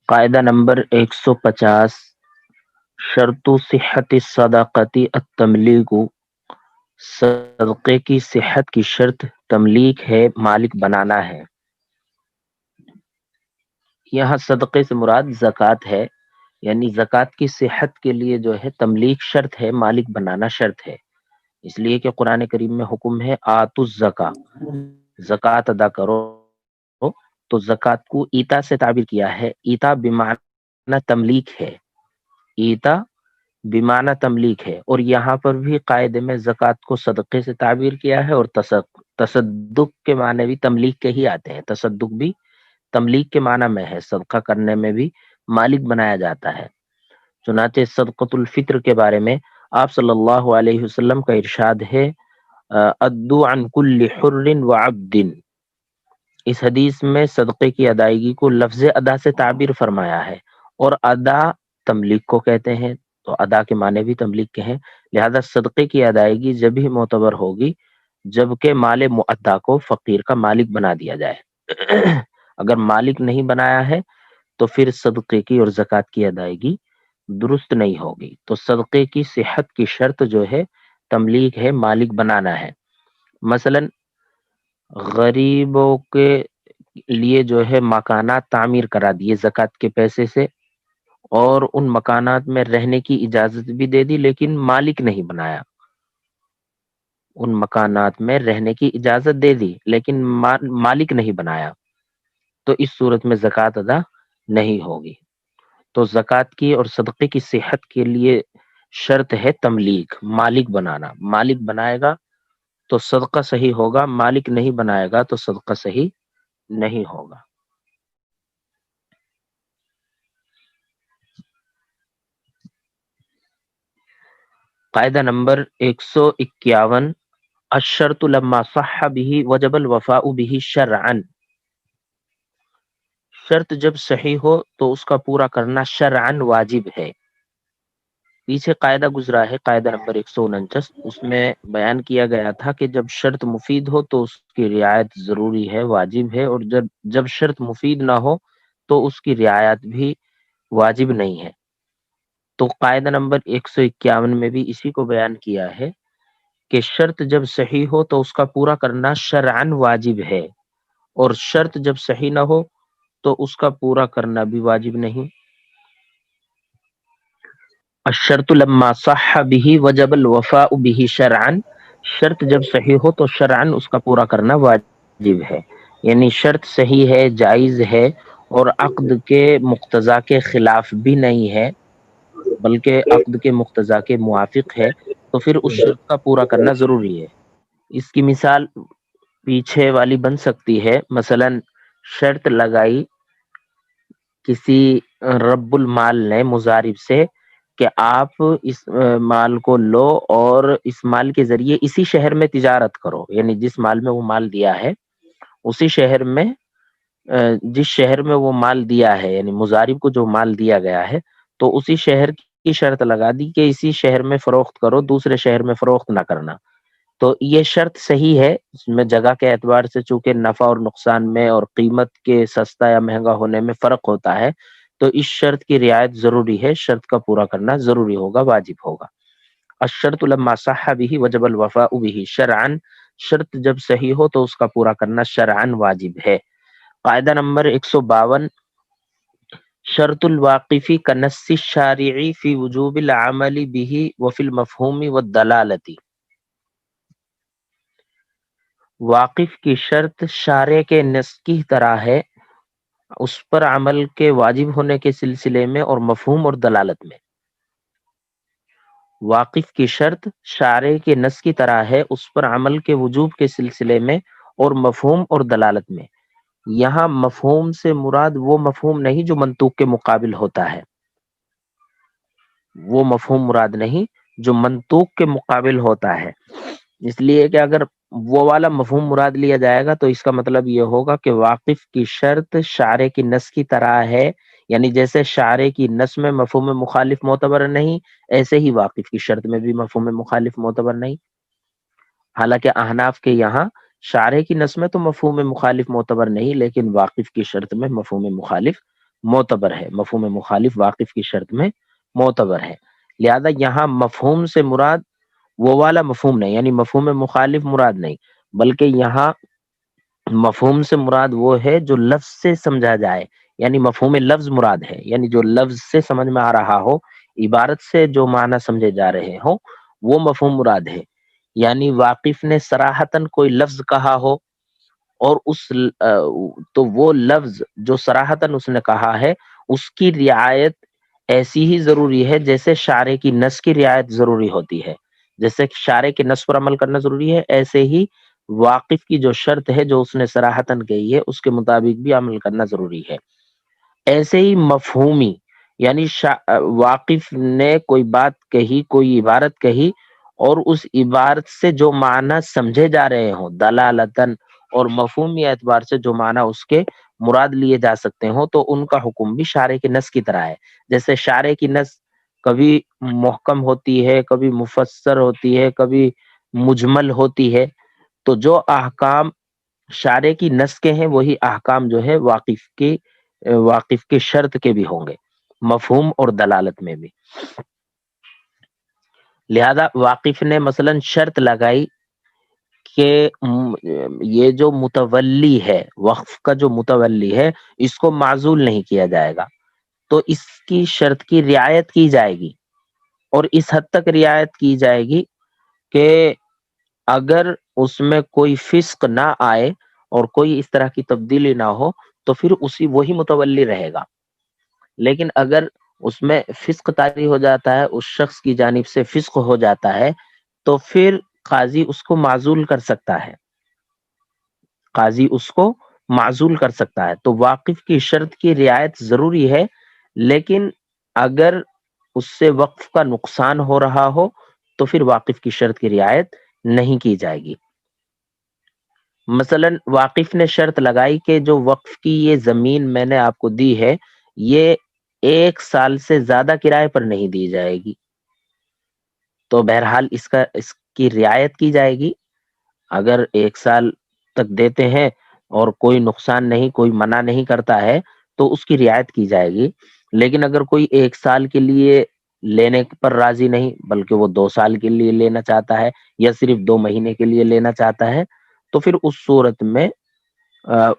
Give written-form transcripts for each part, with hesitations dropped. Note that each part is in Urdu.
قاعدہ نمبر 150، شرط صحت الصدقۃ التملیک، صدقے کی صحت کی شرط تملیک ہے، مالک بنانا ہے۔ یہاں صدقے سے مراد زکوٰۃ ہے، یعنی زکوٰۃ کی صحت کے لیے جو ہے تملیک شرط ہے، مالک بنانا شرط ہے، اس لیے کہ قرآن کریم میں حکم ہے آتوا الزکا، زکوٰۃ ادا کرو۔ تو زکوٰۃ کو ایتا سے تعبیر کیا ہے، ایتا بمعنی تملیک ہے، ایتا بمعنی تملیک ہے، اور یہاں پر بھی قاعدے میں زکوٰۃ کو صدقے سے تعبیر کیا ہے، اور تصدق کے معنی بھی تملیک کے ہی آتے ہیں، تصدق بھی تملیک کے معنی میں ہے، صدقہ کرنے میں بھی مالک بنایا جاتا ہے۔ چنانچہ صدقۃ الفطر کے بارے میں آپ صلی اللہ علیہ وسلم کا ارشاد ہے ادو عن کل حر وعبد، اس حدیث میں صدقے کی ادائیگی کو لفظ ادا سے تعبیر فرمایا ہے، اور ادا تملیک کو کہتے ہیں، تو ادا کے معنی بھی تملیک کے ہیں، لہذا صدقے کی ادائیگی جب ہی معتبر ہوگی جبکہ مال معدا کو فقیر کا مالک بنا دیا جائے۔ اگر مالک نہیں بنایا ہے تو پھر صدقے کی اور زکوٰۃ کی ادائیگی درست نہیں ہوگی۔ تو صدقے کی صحت کی شرط جو ہے تملیک ہے، مالک بنانا ہے۔ مثلا غریبوں کے لیے جو ہے مکانات تعمیر کرا دیے زکوٰۃ کے پیسے سے، اور ان مکانات میں رہنے کی اجازت بھی دے دی، لیکن مالک نہیں بنایا، ان مکانات میں رہنے کی اجازت دے دی لیکن مالک نہیں بنایا، تو اس صورت میں زکوٰۃ ادا نہیں ہوگی۔ تو زکوٰۃ کی اور صدقے کی صحت کے لیے شرط ہے تملیک، مالک بنانا، مالک بنائے گا تو صدقہ صحیح ہوگا، مالک نہیں بنائے گا تو صدقہ صحیح نہیں ہوگا۔ قاعدہ نمبر 151، الشرط لما صح به وجب الوفاء به شرعا، شرط جب صحیح ہو تو اس کا پورا کرنا شرعا واجب ہے۔ پیچھے قاعدہ گزرا ہے، قاعدہ نمبر 149، اس میں بیان کیا گیا تھا کہ جب شرط مفید ہو تو اس کی رعایت ضروری ہے، واجب ہے، اور جب شرط مفید نہ ہو تو اس کی رعایت بھی واجب نہیں ہے۔ تو قاعدہ نمبر 151 میں بھی اسی کو بیان کیا ہے کہ شرط جب صحیح ہو تو اس کا پورا کرنا شرعاً واجب ہے، اور شرط جب صحیح نہ ہو تو اس کا پورا کرنا بھی واجب نہیں۔ الشرط لما صح به وجب الوفاء به شرعا، شرط جب صحیح ہو تو شرعاً اس کا پورا کرنا واجب ہے، یعنی شرط صحیح ہے، جائز ہے، اور عقد کے مقتضا کے خلاف بھی نہیں ہے بلکہ عقد کے مقتضا کے موافق ہے، تو پھر اس شرط کا پورا کرنا ضروری ہے۔ اس کی مثال پیچھے والی بن سکتی ہے، مثلا شرط لگائی کسی رب المال نے مضارب سے کہ آپ اس مال کو لو اور اس مال کے ذریعے اسی شہر میں تجارت کرو، یعنی جس مال میں وہ مال دیا ہے اسی شہر میں، جس شہر میں وہ مال دیا ہے، یعنی مضارب کو جو مال دیا گیا ہے تو اسی شہر کی شرط لگا دی کہ اسی شہر میں فروخت کرو، دوسرے شہر میں فروخت نہ کرنا۔ تو یہ شرط صحیح ہے، اس میں جگہ کے اعتبار سے چونکہ نفع اور نقصان میں اور قیمت کے سستا یا مہنگا ہونے میں فرق ہوتا ہے، تو اس شرط کی رعایت ضروری ہے، شرط کا پورا کرنا ضروری ہوگا، واجب ہوگا۔ الشرط لما صح به وجب الوفاء به شرعا، شرط جب صحیح ہو تو اس کا پورا کرنا شرعا واجب ہے۔ قاعدہ نمبر 152، شرط الواقفی کنص الشارع فی وجوب العمل به وفی المفہوم والدلالۃ، واقف کی شرط شارع کے نص کی طرح ہے، اس پر عمل کے واجب ہونے کے سلسلے میں اور مفہوم اور دلالت میں۔ واقف کی شرط شارع کے نص کی طرح ہے، اس پر عمل کے وجوب کے سلسلے میں اور مفہوم اور دلالت میں۔ یہاں مفہوم سے مراد وہ مفہوم نہیں جو منطوق کے مقابل ہوتا ہے، وہ مفہوم مراد نہیں جو منطوق کے مقابل ہوتا ہے، اس لیے کہ اگر وہ والا مفہوم مراد لیا جائے گا تو اس کا مطلب یہ ہوگا کہ واقف کی شرط شارع کی نص کی طرح ہے، یعنی جیسے شارع کی نص میں مفہوم مخالف معتبر نہیں، ایسے ہی واقف کی شرط میں بھی مفہوم مخالف معتبر نہیں۔ حالانکہ احناف کے یہاں شارح کی نص میں تو مفہوم مخالف معتبر نہیں، لیکن واقف کی شرط میں مفہوم مخالف معتبر ہے، مفہوم مخالف واقف کی شرط میں معتبر ہے۔ لہذا یہاں مفہوم سے مراد وہ والا مفہوم نہیں، یعنی مفہوم مخالف مراد نہیں، بلکہ یہاں مفہوم سے مراد وہ ہے جو لفظ سے سمجھا جائے، یعنی مفہوم لفظ مراد ہے، یعنی جو لفظ سے سمجھ میں آ رہا ہو، عبارت سے جو معنی سمجھے جا رہے ہوں وہ مفہوم مراد ہے۔ یعنی واقف نے صراحتاً کوئی لفظ کہا ہو اور تو وہ لفظ جو صراحتاً اس نے کہا ہے اس کی رعایت ایسی ہی ضروری ہے جیسے شارع کی نص کی رعایت ضروری ہوتی ہے، جیسے شارع کے نص پر عمل کرنا ضروری ہے، ایسے ہی واقف کی جو شرط ہے جو اس نے صراحتاً کہی ہے اس کے مطابق بھی عمل کرنا ضروری ہے۔ ایسے ہی مفہومی، یعنی واقف نے کوئی بات کہی، کوئی عبارت کہی اور اس عبارت سے جو معنی سمجھے جا رہے ہوں دلالتاً اور مفہومی اعتبار سے جو معنی اس کے مراد لیے جا سکتے ہوں تو ان کا حکم بھی شارع کی نص کی طرح ہے۔ جیسے شارع کی نص کبھی محکم ہوتی ہے، کبھی مفسر ہوتی ہے، کبھی مجمل ہوتی ہے، تو جو احکام شارع کی نص کے ہیں وہی احکام جو ہے واقف کی شرط کے بھی ہوں گے، مفہوم اور دلالت میں بھی۔ لہذا واقف نے مثلا شرط لگائی کہ یہ جو متولی ہے، وقف کا جو متولی ہے اس کو معزول نہیں کیا جائے گا، تو اس کی شرط کی رعایت کی جائے گی، اور اس حد تک رعایت کی جائے گی کہ اگر اس میں کوئی فسق نہ آئے اور کوئی اس طرح کی تبدیلی نہ ہو تو پھر وہی متولی رہے گا، لیکن اگر اس میں فسق طاری ہو جاتا ہے، اس شخص کی جانب سے فسق ہو جاتا ہے تو پھر قاضی اس کو معزول کر سکتا ہے، قاضی اس کو معزول کر سکتا ہے۔ تو واقف کی شرط کی رعایت ضروری ہے، لیکن اگر اس سے وقف کا نقصان ہو رہا ہو تو پھر واقف کی شرط کی رعایت نہیں کی جائے گی۔ مثلا واقف نے شرط لگائی کہ جو وقف کی یہ زمین میں نے آپ کو دی ہے یہ 1 سال سے زیادہ کرائے پر نہیں دی جائے گی، تو بہرحال اس کی رعایت کی جائے گی۔ اگر 1 سال تک دیتے ہیں اور کوئی نقصان نہیں، کوئی منع نہیں کرتا ہے تو اس کی رعایت کی جائے گی، لیکن اگر کوئی 1 سال کے لیے لینے پر راضی نہیں بلکہ وہ 2 سال کے لیے لینا چاہتا ہے یا صرف 2 مہینے کے لیے لینا چاہتا ہے تو پھر اس صورت میں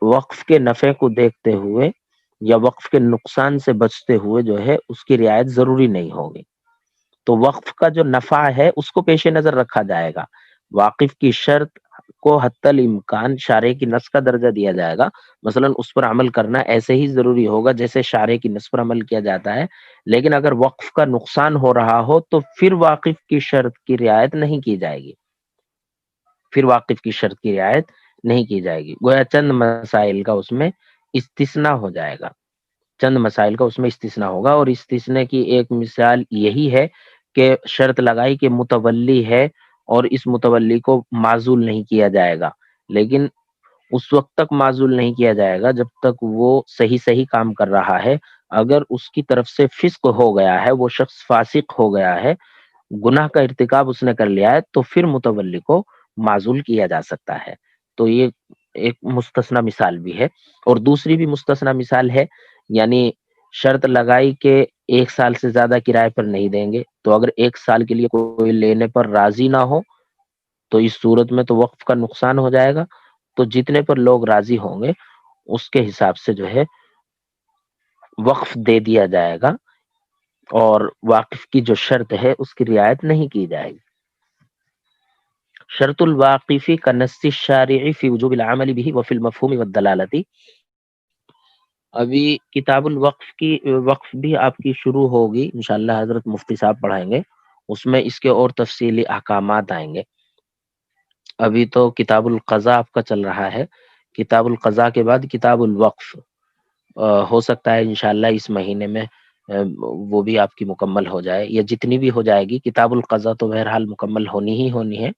وقف کے نفع کو دیکھتے ہوئے یا وقف کے نقصان سے بچتے ہوئے جو ہے اس کی رعایت ضروری نہیں ہوگی، تو وقف کا جو نفع ہے اس کو پیش نظر رکھا جائے گا۔ واقف کی شرط کو حتی الامکان شارع کی نص کا درجہ دیا جائے گا، مثلا اس پر عمل کرنا ایسے ہی ضروری ہوگا جیسے شارع کی نص پر عمل کیا جاتا ہے، لیکن اگر وقف کا نقصان ہو رہا ہو تو پھر واقف کی شرط کی رعایت نہیں کی جائے گی، پھر واقف کی شرط کی رعایت نہیں کی جائے گی، گویا چند مسائل کا اس میں استثناء ہو جائے گا، چند مسائل کا اس میں استثناء ہوگا، اور استثناء کی ایک مثال یہی ہے کہ شرط لگائی کہ متولی ہے اور اس متولی کو معزول نہیں کیا جائے گا، لیکن اس وقت تک معزول نہیں کیا جائے گا جب تک وہ صحیح کام کر رہا ہے، اگر اس کی طرف سے فسق ہو گیا ہے، وہ شخص فاسق ہو گیا ہے، گناہ کا ارتکاب اس نے کر لیا ہے تو پھر متولی کو معزول کیا جا سکتا ہے۔ تو یہ ایک مستثنی مثال بھی ہے، اور دوسری بھی مستثنی مثال ہے، یعنی شرط لگائی کہ 1 سال سے زیادہ کرائے پر نہیں دیں گے، تو اگر 1 سال کے لیے کوئی لینے پر راضی نہ ہو تو اس صورت میں تو وقف کا نقصان ہو جائے گا، تو جتنے پر لوگ راضی ہوں گے اس کے حساب سے جو ہے وقف دے دیا جائے گا، اور واقف کی جو شرط ہے اس کی رعایت نہیں کی جائے گی۔ شرط الواقفی کا نص الشارع فی وجوب العمل به وفی المفہوم والدلالتی۔ ابھی کتاب الوقف کی وقف بھی آپ کی شروع ہوگی انشاءاللہ، حضرت مفتی صاحب پڑھائیں گے، اس میں اس کے اور تفصیلی احکامات آئیں گے۔ ابھی تو کتاب القضاء آپ کا چل رہا ہے، کتاب القضاء کے بعد کتاب الوقف ہو سکتا ہے انشاءاللہ اس مہینے میں وہ بھی آپ کی مکمل ہو جائے، یا جتنی بھی ہو جائے گی۔ کتاب القضاء تو بہرحال مکمل ہونی ہی ہونی ہے،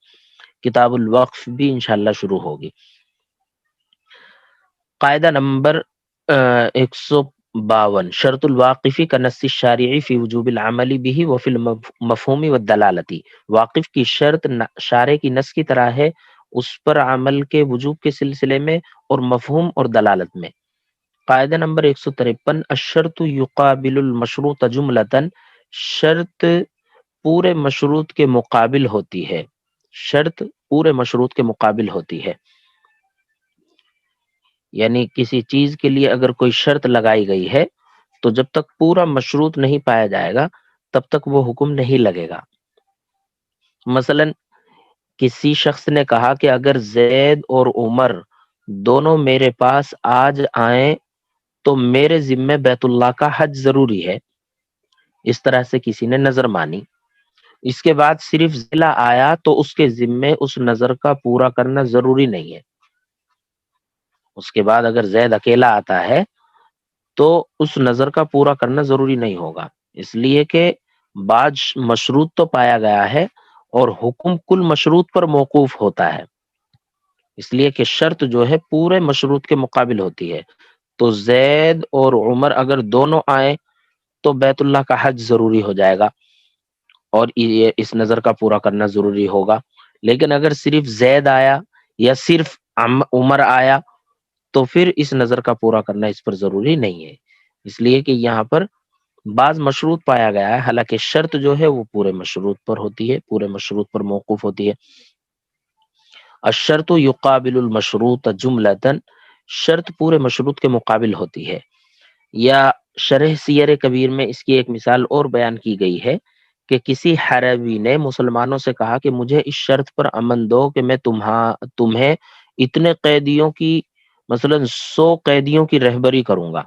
کتاب الوقف بھی انشاءاللہ شروع ہوگی۔ قاعدہ نمبر 152، شرط الواقفی کا نص الشارع فی وجوب العمل به وفی المفہوم والدلالتی۔ واقف کی شرط شارع کی نص کی طرح ہے اس پر عمل کے وجوب کے سلسلے میں اور مفہوم اور دلالت میں۔ قاعدہ نمبر 153، الشرط یقابل المشروط جملتاً، شرط پورے مشروط کے مقابل ہوتی ہے، شرط پورے مشروط کے مقابل ہوتی ہے۔ یعنی کسی چیز کے لیے اگر کوئی شرط لگائی گئی ہے تو جب تک پورا مشروط نہیں پایا جائے گا تب تک وہ حکم نہیں لگے گا۔ مثلا کسی شخص نے کہا کہ اگر زید اور عمر دونوں میرے پاس آج آئیں تو میرے ذمے بیت اللہ کا حج ضروری ہے۔ اس طرح سے کسی نے نظر مانی، اس کے بعد صرف ضلع آیا تو اس کے ذمے اس نظر کا پورا کرنا ضروری نہیں ہے۔ اس کے بعد اگر زید اکیلا آتا ہے تو اس نظر کا پورا کرنا ضروری نہیں ہوگا، اس لیے کہ بعض مشروط تو پایا گیا ہے اور حکم کل مشروط پر موقوف ہوتا ہے، اس لیے کہ شرط جو ہے پورے مشروط کے مقابل ہوتی ہے۔ تو زید اور عمر اگر دونوں آئیں تو بیت اللہ کا حج ضروری ہو جائے گا اور یہ اس نظر کا پورا کرنا ضروری ہوگا۔ لیکن اگر صرف زید آیا یا صرف عمر آیا تو پھر اس نظر کا پورا کرنا اس پر ضروری نہیں ہے، اس لیے کہ یہاں پر بعض مشروط پایا گیا ہے، حالانکہ شرط جو ہے وہ پورے مشروط پر ہوتی ہے، پورے مشروط پر موقوف ہوتی ہے۔ الشرط یقابل المشروط جملتاً، شرط پورے مشروط کے مقابل ہوتی ہے۔ یا شرح سیر کبیر میں اس کی ایک مثال اور بیان کی گئی ہے کہ کسی حربی نے مسلمانوں سے کہا کہ مجھے اس شرط پر امن دو کہ میں تمہیں اتنے قیدیوں کی مثلا 100 قیدیوں کی رہبری کروں گا۔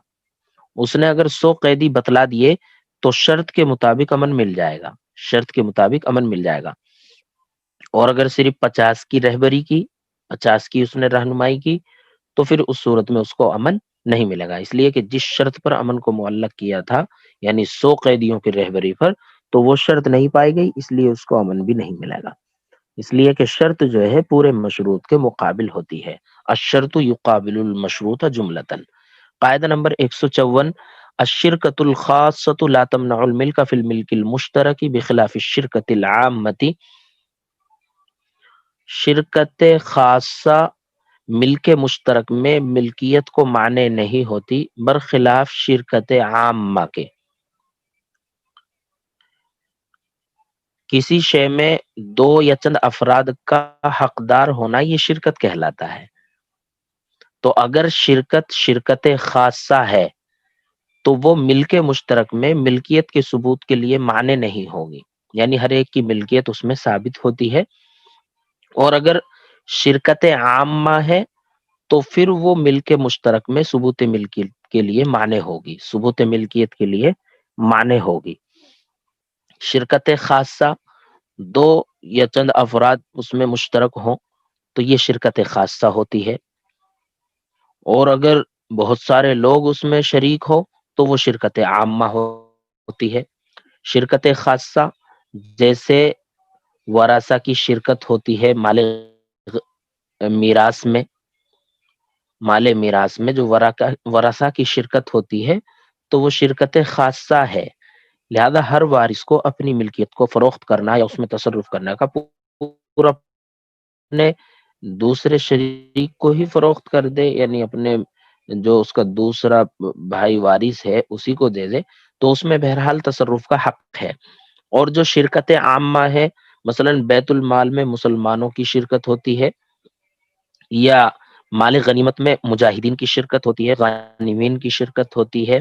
اس نے اگر 100 قیدی بتلا دیے تو شرط کے مطابق امن مل جائے گا، شرط کے مطابق امن مل جائے گا۔ اور اگر صرف 50 کی رہبری کی، 50 کی اس نے رہنمائی کی تو پھر اس صورت میں اس کو امن نہیں ملے گا، اس لیے کہ جس شرط پر امن کو معلق کیا تھا یعنی 100 قیدیوں کی رہبری پر، تو وہ شرط نہیں پائی گئی، اس لیے اس کو امن بھی نہیں ملے گا، اس لیے کہ شرط جو ہے پورے مشروط کے مقابل ہوتی ہے۔ الشرط یقابل المشروط جملتاً۔ قاعدہ نمبر 154، الشرکۃ الخاصۃ لا تمنع الملک فی الملک المشترک بخلاف الشرکۃ العامۃ، شرکت خاصہ ملک مشترک میں ملکیت کو معنی نہیں ہوتی برخلاف شرکت عامہ کے۔ کسی شے میں دو یا چند افراد کا حقدار ہونا یہ شرکت کہلاتا ہے۔ تو اگر شرکت خاصہ ہے تو وہ ملک مشترک میں ملکیت کے ثبوت کے لیے معنی نہیں ہوگی، یعنی ہر ایک کی ملکیت اس میں ثابت ہوتی ہے۔ اور اگر شرکت عامہ ہے تو پھر وہ ملک مشترک میں ثبوت ملکیت کے لیے معنی ہوگی، ثبوت ملکیت کے لیے معنی ہوگی۔ شرکت خاصہ دو یا چند افراد اس میں مشترک ہوں تو یہ شرکت خاصہ ہوتی ہے، اور اگر بہت سارے لوگ اس میں شریک ہو تو وہ شرکت عامہ ہوتی ہے۔ شرکت خاصہ جیسے ورثہ کی شرکت ہوتی ہے مال میراث میں، مال میراث میں جو ورثہ کی شرکت ہوتی ہے تو وہ شرکت خاصہ ہے، لہذا ہر وارث کو اپنی ملکیت کو فروخت کرنا یا اس میں تصرف کرنے کا پورا اپنے دوسرے شریک کو ہی فروخت کر دے، یعنی اپنے جو اس کا دوسرا بھائی وارث ہے اسی کو دے دے تو اس میں بہرحال تصرف کا حق ہے۔ اور جو شرکت عامہ ہے، مثلا بیت المال میں مسلمانوں کی شرکت ہوتی ہے یا مال غنیمت میں مجاہدین کی شرکت ہوتی ہے، غانمین کی شرکت ہوتی ہے،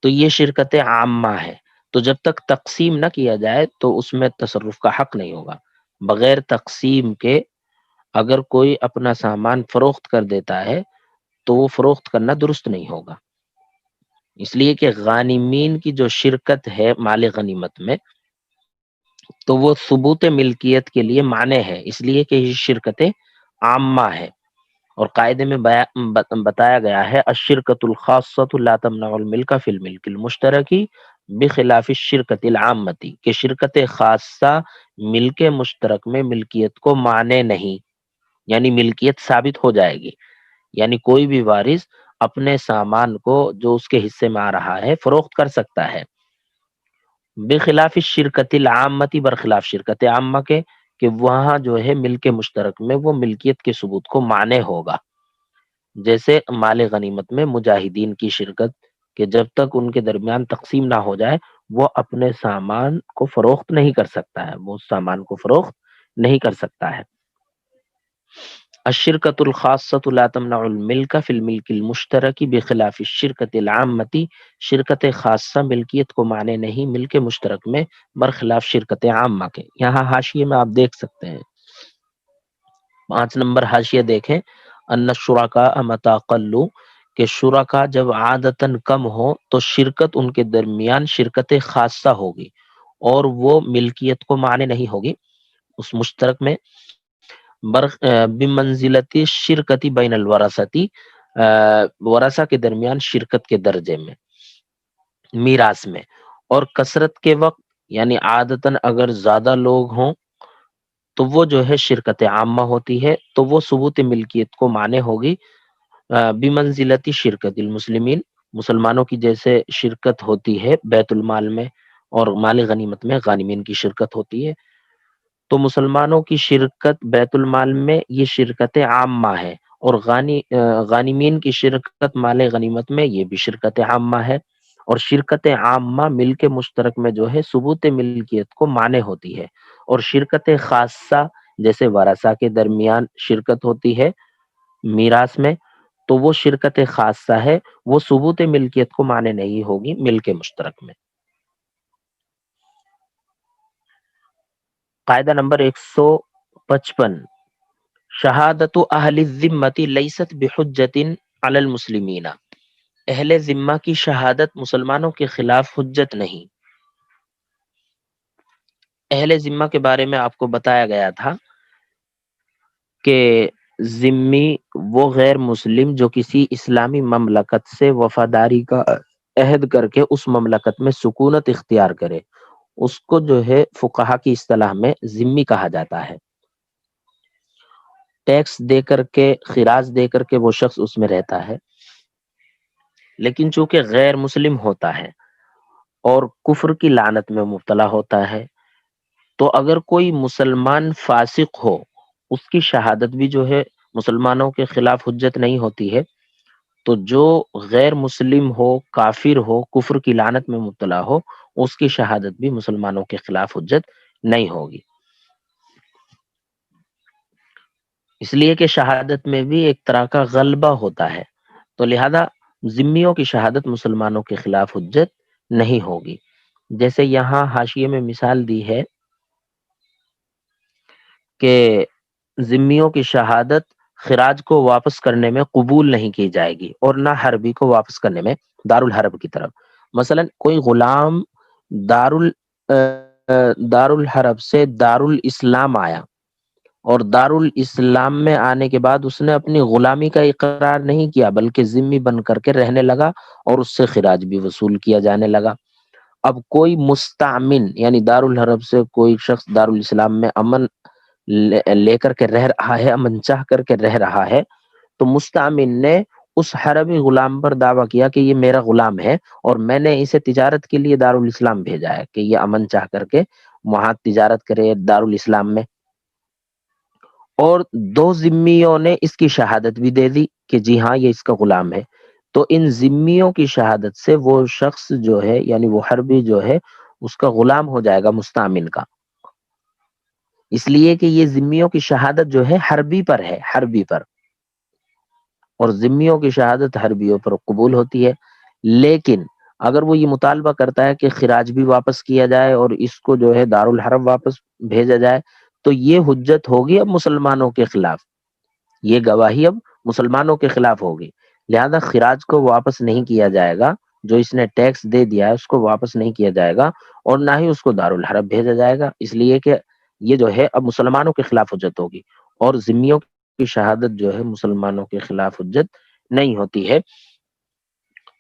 تو یہ شرکت عامہ ہے۔ تو جب تک تقسیم نہ کیا جائے تو اس میں تصرف کا حق نہیں ہوگا۔ بغیر تقسیم کے اگر کوئی اپنا سامان فروخت کر دیتا ہے تو وہ فروخت کرنا درست نہیں ہوگا، اس لیے کہ غانمین کی جو شرکت ہے مال غنیمت میں تو وہ ثبوت ملکیت کے لیے معنی ہے، اس لیے کہ یہ شرکت عامہ ہے۔ اور قاعدے میں بتایا گیا ہے الشرکۃ الخاصۃ لا تمنع الملک فی الملک المشترک بخلاف الشرکۃ العامۃ، کہ شرکت خاصہ ملک مشترک میں ملکیت کو معنی نہیں، یعنی ملکیت ثابت ہو جائے گی، یعنی کوئی بھی وارث اپنے سامان کو جو اس کے حصے میں آ رہا ہے فروخت کر سکتا ہے۔ بخلاف الشرکۃ العامۃ، برخلاف شرکت عامہ کے، کہ وہاں جو ہے ملک مشترک میں وہ ملکیت کے ثبوت کو مانے ہوگا. جیسے مال غنیمت میں مجاہدین کی شرکت، کہ جب تک ان کے درمیان تقسیم نہ ہو جائے وہ اپنے سامان کو فروخت نہیں کر سکتا ہے، وہ اس سامان کو فروخت نہیں کر سکتا ہے. الشرکۃ الخاصۃ لا تمنع الملک فی الملک المشترک بخلاف الشرکۃ العامۃ. شرکت خاصہ ملکیت کو مانے نہیں ملک مشترک میں، برخلاف شرکت عامہ کے. یہاں حاشیے میں آپ دیکھ سکتے ہیں، 5 نمبر حاشیہ دیکھیں. ان الشرکاء متى قلوا، کہ شرکا جب عادتاً کم ہو تو شرکت ان کے درمیان شرکت خاصہ ہوگی اور وہ ملکیت کو مانے نہیں ہوگی اس مشترک میں. بمنزلتی شرکتی بین الورثتی، ورثہ کے درمیان شرکت کے درجے میں میراث میں. اور کثرت کے وقت یعنی عادتاً اگر زیادہ لوگ ہوں تو وہ جو ہے شرکت عامہ ہوتی ہے، تو وہ ثبوت ملکیت کو مانے ہوگی بمنزلتی شرکت المسلمین، مسلمانوں کی جیسے شرکت ہوتی ہے بیت المال میں اور مال غنیمت میں غانمین کی شرکت ہوتی ہے. تو مسلمانوں کی شرکت بیت المال میں یہ شرکت عامہ ہے، اور غانمین کی شرکت مال غنیمت میں یہ بھی شرکت عامہ ہے. اور شرکت عامہ ملک مشترک میں جو ہے ثبوت ملکیت کو مانے ہوتی ہے، اور شرکت خاصہ جیسے ورثہ کے درمیان شرکت ہوتی ہے میراث میں تو وہ شرکت خاصہ ہے، وہ ثبوت ملکیت کو مانے نہیں ہوگی ملک مشترک میں. قاعدہ نمبر 155، شہادت اہل الذمۃ لیست بحجۃ علی المسلمین. اہل ذمہ کی شہادت مسلمانوں کے خلاف حجت نہیں. اہل ذمہ کے بارے میں آپ کو بتایا گیا تھا کہ ذمی وہ غیر مسلم جو کسی اسلامی مملکت سے وفاداری کا عہد کر کے اس مملکت میں سکونت اختیار کرے، اس کو جو ہے فقہا کی اصطلاح میں ذمی کہا جاتا ہے. ٹیکس دے کر کے خراج دے کر کے وہ شخص اس میں رہتا ہے، لیکن چونکہ غیر مسلم ہوتا ہے اور کفر کی لعنت میں مبتلا ہوتا ہے، تو اگر کوئی مسلمان فاسق ہو اس کی شہادت بھی جو ہے مسلمانوں کے خلاف حجت نہیں ہوتی ہے. تو جو غیر مسلم ہو، کافر ہو، کفر کی لعنت میں مبتلا ہو، اس کی شہادت بھی مسلمانوں کے خلاف حجت نہیں ہوگی. اس لیے کہ شہادت میں بھی ایک طرح کا غلبہ ہوتا ہے، تو لہذا ذمیوں کی شہادت مسلمانوں کے خلاف حجت نہیں ہوگی. جیسے یہاں حاشیے میں مثال دی ہے کہ ذمیوں کی شہادت خراج کو واپس کرنے میں قبول نہیں کی جائے گی اور نہ حربی کو واپس کرنے میں دارالحرب کی طرف. مثلا کوئی غلام دارالحرب سے دارالاسلام آیا اور دارالاسلام میں آنے کے بعد اس نے اپنی غلامی کا اقرار نہیں کیا بلکہ ذمی بن کر کے رہنے لگا اور اس سے خراج بھی وصول کیا جانے لگا. اب کوئی مستعمن یعنی دارالحرب سے کوئی شخص دارالاسلام میں امن لے کر کے رہ رہا ہے، امن چاہ کر کے رہ رہا ہے، تو مستعمن نے اس حربی غلام پر دعویٰ کیا کہ یہ میرا غلام ہے اور میں نے اسے تجارت کے لیے دارالاسلام بھیجا ہے کہ یہ امن چاہ کر کے وہاں تجارت کرے دارالاسلام میں. اور 2 ذمیوں نے اس کی شہادت بھی دے دی کہ جی ہاں یہ اس کا غلام ہے. تو ان ذمیوں کی شہادت سے وہ شخص جو ہے یعنی وہ حربی جو ہے اس کا غلام ہو جائے گا مستعمن کا، اس لیے کہ یہ ذمیوں کی شہادت جو ہے حربی پر ہے، حربی پر، اور ذمیوں کی شہادت حربیوں پر قبول ہوتی ہے. لیکن اگر وہ یہ مطالبہ کرتا ہے کہ خراج بھی واپس کیا جائے اور اس کو جو ہے دارالحرب واپس بھیجا جائے تو یہ حجت ہوگی اب مسلمانوں کے خلاف، یہ گواہی اب مسلمانوں کے خلاف ہوگی. لہذا خراج کو واپس نہیں کیا جائے گا، جو اس نے ٹیکس دے دیا ہے اس کو واپس نہیں کیا جائے گا اور نہ ہی اس کو دارالحرب بھیجا جائے گا، اس لیے کہ یہ جو ہے اب مسلمانوں کے خلاف حجت ہوگی. اور ذمیوں کی شہادت جو ہے مسلمانوں کے خلاف حجت نہیں ہوتی ہے،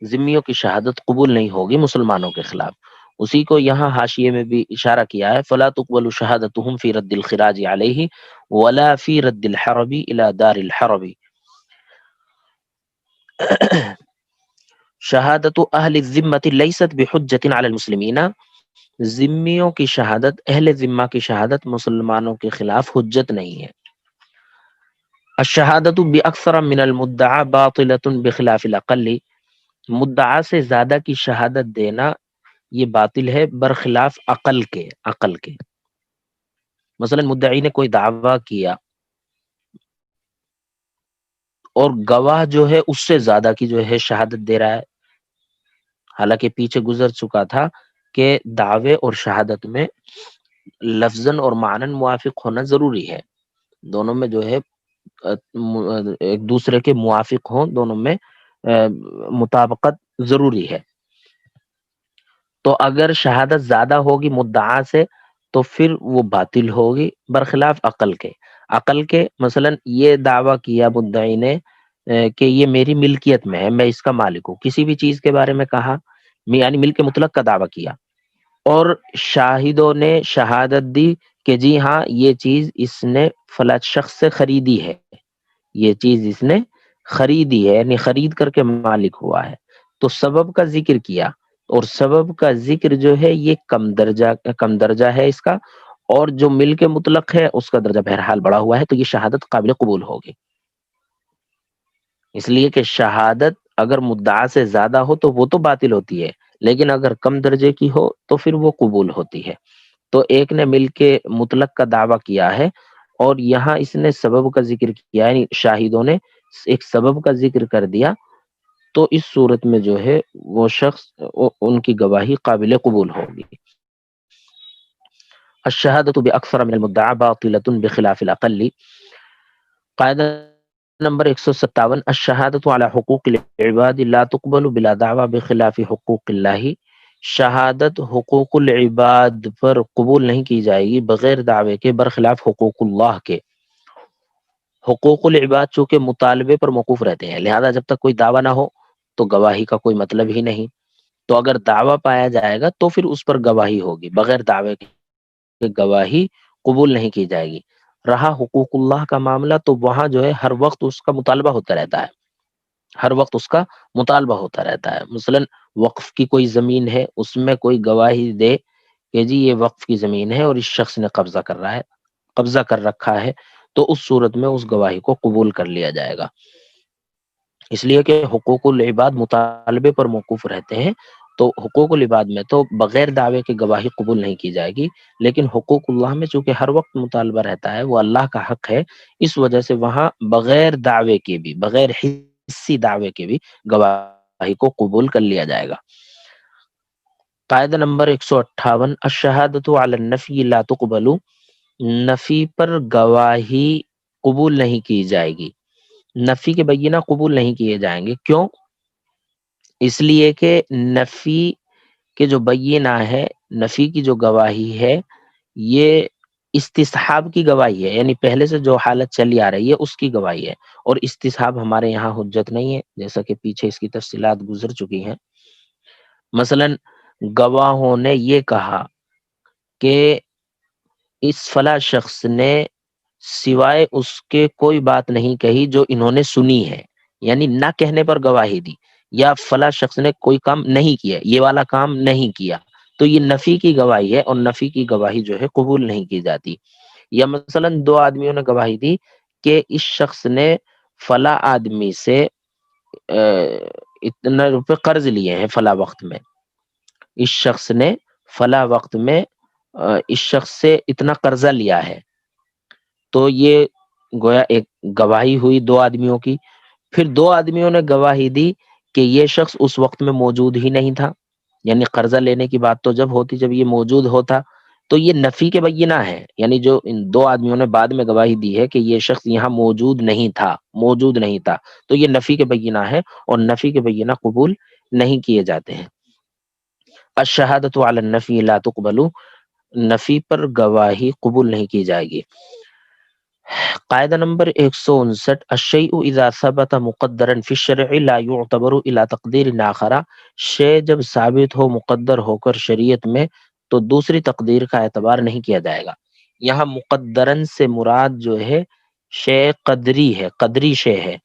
ذمیوں کی شہادت قبول نہیں ہوگی مسلمانوں کے خلاف. اسی کو یہاں حاشیے میں بھی اشارہ کیا ہے، فلا تقبل شہادتهم فی رد الخراج علیہ ولا فی رد الحرب الى دار الحرب. شہادت اہل الذمۃ لیست بحجۃ علی المسلمین. ذمیوں کی شہادت، اہل ذمہ کی شہادت مسلمانوں کے خلاف حجت نہیں ہے۔ الشہادت باکثر من المدعا باطلۃ بخلاف الاقل، مدعا سے زیادہ کی شہادت دینا یہ باطل ہے برخلاف عقل کے۔ مثلا مدعی نے کوئی دعویٰ کیا اور گواہ جو ہے اس سے زیادہ کی جو ہے شہادت دے رہا ہے، حالانکہ پیچھے گزر چکا تھا کہ دعوے اور شہادت میں لفظاً اور معنن موافق ہونا ضروری ہے، دونوں میں جو ہے ایک دوسرے کے موافق ہوں، دونوں میں مطابقت ضروری ہے۔ تو اگر شہادت زیادہ ہوگی مدعا سے تو پھر وہ باطل ہوگی برخلاف عقل کے مثلا یہ دعویٰ کیا مدعی نے کہ یہ میری ملکیت میں ہے، میں اس کا مالک ہوں، کسی بھی چیز کے بارے میں کہا، یعنی ملک مطلق کا دعویٰ کیا، اور شاہدوں نے شہادت دی کہ جی ہاں یہ چیز اس نے فلاں شخص سے خریدی ہے، یہ چیز اس نے خریدی ہے، یعنی خرید کر کے مالک ہوا ہے، تو سبب کا ذکر کیا، اور سبب کا ذکر جو ہے یہ کم درجہ ہے اس کا، اور جو ملک مطلق ہے اس کا درجہ بہرحال بڑا ہوا ہے، تو یہ شہادت قابل قبول ہوگی۔ اس لیے کہ شہادت اگر مدعا سے زیادہ ہو تو وہ تو باطل ہوتی ہے، لیکن اگر کم درجے کی ہو تو پھر وہ قبول ہوتی ہے۔ تو ایک نے مل کے مطلق کا دعویٰ کیا ہے اور یہاں اس نے سبب کا ذکر کیا، یعنی شاہدوں نے ایک سبب کا ذکر کر دیا، تو اس صورت میں جو ہے وہ شخص ان کی گواہی قابل قبول ہوگی۔ الشہادۃ باکثر من المدعا باطلۃ بخلاف الاقل، قاعدہ نمبر 157، الشہادۃ علی حقوق العباد لا تقبل بلا دعوی بخلاف حقوق اللہ، شہادت حقوق العباد پر قبول نہیں کی جائے گی بغیر دعوے کے برخلاف حقوق اللہ کے۔ حقوق العباد چونکہ مطالبے پر موقوف رہتے ہیں، لہذا جب تک کوئی دعویٰ نہ ہو تو گواہی کا کوئی مطلب ہی نہیں، تو اگر دعویٰ پایا جائے گا تو پھر اس پر گواہی ہوگی، بغیر دعوے کے گواہی قبول نہیں کی جائے گی۔ رہا حقوق اللہ کا معاملہ تو وہاں جو ہے ہر وقت اس کا مطالبہ ہوتا رہتا ہے، ہر وقت اس کا مطالبہ ہوتا رہتا ہے۔ مثلا وقف کی کوئی زمین ہے، اس میں کوئی گواہی دے کہ جی یہ وقف کی زمین ہے اور اس شخص نے قبضہ کر رکھا ہے، تو اس صورت میں اس گواہی کو قبول کر لیا جائے گا، اس لیے کہ حقوق العباد مطالبے پر موقوف رہتے ہیں، تو حقوق العباد میں تو بغیر دعوے کے گواہی قبول نہیں کی جائے گی، لیکن حقوق اللہ میں چونکہ ہر وقت مطالبہ رہتا ہے، وہ اللہ کا حق ہے، اس وجہ سے وہاں بغیر دعوے کے بھی، بغیر حصی دعوے کے بھی گواہی کو قبول کر لیا جائے گا۔ قاعدہ نمبر 158، الشہادۃ علی النفی لا تقبل، نفی پر گواہی قبول نہیں کی جائے گی، نفی کے بینہ قبول نہیں کیے جائیں گے، کیوں؟ اس لیے کہ نفی کے جو بینہ ہے، نفی کی جو گواہی ہے یہ استصحاب کی گواہی ہے، یعنی پہلے سے جو حالت چلی آ رہی ہے اس کی گواہی ہے، اور استصحاب ہمارے یہاں حجت نہیں ہے، جیسا کہ پیچھے اس کی تفصیلات گزر چکی ہیں۔ مثلا گواہوں نے یہ کہا کہ اس فلاں شخص نے سوائے اس کے کوئی بات نہیں کہی جو انہوں نے سنی ہے، یعنی نہ کہنے پر گواہی دی، یا فلاں شخص نے کوئی کام نہیں کیا، یہ والا کام نہیں کیا، تو یہ نفی کی گواہی ہے، اور نفی کی گواہی جو ہے قبول نہیں کی جاتی۔ یا مثلا دو آدمیوں نے گواہی دی کہ اس شخص نے فلاں آدمی سے اتنا روپے قرض لیے ہیں فلاں وقت میں، اس شخص نے فلاں وقت میں اس شخص سے اتنا قرضہ لیا ہے، تو یہ گویا ایک گواہی ہوئی دو آدمیوں کی۔ پھر دو آدمیوں نے گواہی دی کہ یہ شخص اس وقت میں موجود ہی نہیں تھا، یعنی قرضہ لینے کی بات تو جب ہوتی جب یہ موجود ہوتا، تو یہ نفی کے بینہ ہے، یعنی جو ان دو آدمیوں نے بعد میں گواہی دی ہے کہ یہ شخص یہاں موجود نہیں تھا، تو یہ نفی کے بینہ ہے، اور نفی کے بینہ قبول نہیں کیے جاتے ہیں۔ الشہادۃ علی النفی لا تقبل، نفی پر گواہی قبول نہیں کی جائے گی۔ قاعدہ نمبر 159، الشیء اذا ثبت مقدرا فی الشرع لا یعتبر الی تقدیر آخر، شے جب ثابت ہو مقدر ہو کر شریعت میں تو دوسری تقدیر کا اعتبار نہیں کیا جائے گا۔ یہاں مقدرن سے مراد جو ہے شے قدری ہے، قدری شے ہے،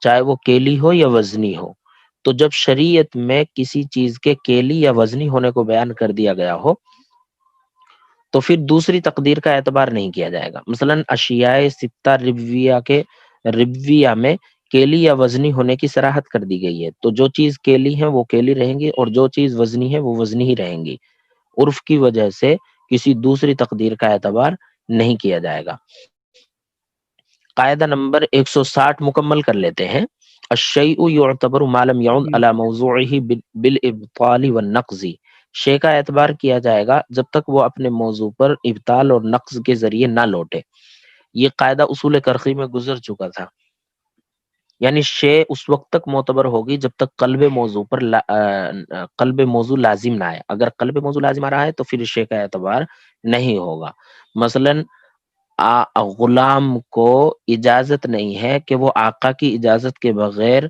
چاہے وہ کیلی ہو یا وزنی ہو، تو جب شریعت میں کسی چیز کے کیلی یا وزنی ہونے کو بیان کر دیا گیا ہو تو پھر دوسری تقدیر کا اعتبار نہیں کیا جائے گا. مثلا اشیاء ستہ ربویہ کے ربویہ میں کیلی یا وزنی ہونے کی صراحت کر دی گئی ہے، تو جو چیز کیلی ہے وہ کیلی رہیں گی اور جو چیز وزنی ہے وہ وزنی ہی رہیں گی. عرف کی وجہ سے کسی دوسری تقدیر کا اعتبار نہیں کیا جائے گا. قاعدہ نمبر 160 مکمل کر لیتے ہیں. الشیء یعتبر ما لم يعد على موضوعه بالابطال والنقض. شے کا اعتبار کیا جائے گا جب تک وہ اپنے موضوع پر ابطال اور نقض کے ذریعے نہ لوٹے. یہ قاعدہ اصول کرخی میں گزر چکا تھا. یعنی شے اس وقت تک معتبر ہوگی جب تک قلب موضوع پر قلب موضوع لازم نہ آئے. اگر قلب موضوع لازم آ رہا ہے تو پھر شے کا اعتبار نہیں ہوگا. مثلا غلام کو اجازت نہیں ہے کہ وہ آقا کی اجازت کے بغیر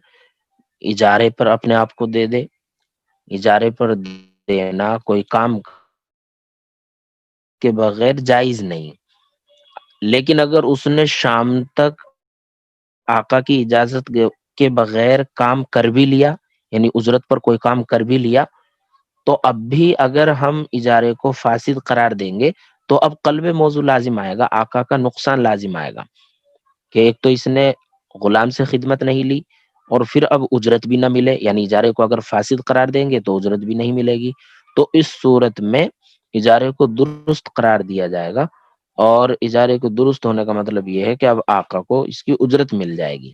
اجارے پر اپنے آپ کو دے دے. اجارے پر دینا کوئی کام کے بغیر جائز نہیں. لیکن اگر اس نے شام تک آقا کی اجازت کے بغیر کام کر بھی لیا، یعنی اجرت پر کوئی کام کر بھی لیا، تو اب بھی اگر ہم اجارے کو فاسد قرار دیں گے تو اب قلب موضوع لازم آئے گا، آقا کا نقصان لازم آئے گا کہ ایک تو اس نے غلام سے خدمت نہیں لی اور پھر اب اجرت بھی نہ ملے. یعنی اجارے کو اگر فاسد قرار دیں گے تو اجرت بھی نہیں ملے گی. تو اس صورت میں اجارے کو درست قرار دیا جائے گا، اور اجارے کو درست ہونے کا مطلب یہ ہے کہ اب آقا کو اس کی اجرت مل جائے گی.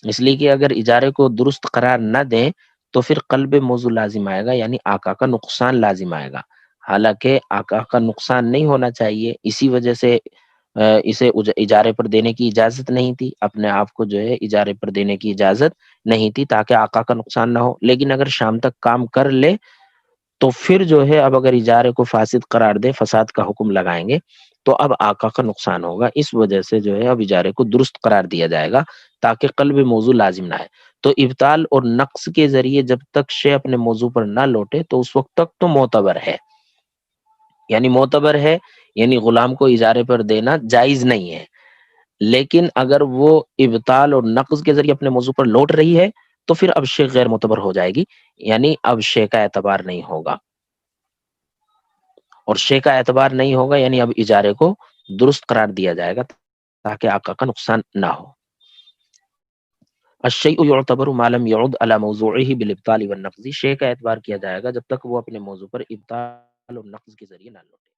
اس لیے کہ اگر اجارے کو درست قرار نہ دیں تو پھر قلب موضوع لازم آئے گا، یعنی آقا کا نقصان لازم آئے گا. حالانکہ آقا کا نقصان نہیں ہونا چاہیے، اسی وجہ سے اسے اجارے پر دینے کی اجازت نہیں تھی. اپنے آپ کو جو ہے اجارے پر دینے کی اجازت نہیں تھی تاکہ آقا کا نقصان نہ ہو. لیکن اگر شام تک کام کر لے تو پھر جو ہے اب اگر اجارے کو فاسد قرار دے، فساد کا حکم لگائیں گے تو اب آقا کا نقصان ہوگا. اس وجہ سے جو ہے اب اجارے کو درست قرار دیا جائے گا تاکہ قلب موضوع لازم نہ آئے. تو ابطال اور نقص کے ذریعے جب تک شے اپنے موضوع پر نہ لوٹے تو اس وقت تک تو معتبر ہے. یعنی معتبر ہے یعنی غلام کو اجارے پر دینا جائز نہیں ہے. لیکن اگر وہ ابطال اور نقض کے ذریعے اپنے موضوع پر لوٹ رہی ہے تو پھر اب شے غیر معتبر ہو جائے گی، یعنی اب شے کا اعتبار نہیں ہوگا. اور شے کا اعتبار نہیں ہوگا یعنی اب اجارے کو درست قرار دیا جائے گا تاکہ آقا کا نقصان نہ ہو. الشیء یعتبر ما لم يعد على موضوعه بالابطال والنقض. شے کا اعتبار کیا جائے گا جب تک وہ اپنے موضوع پر ابطال اور نقض کے ذریعے نہ لوٹے.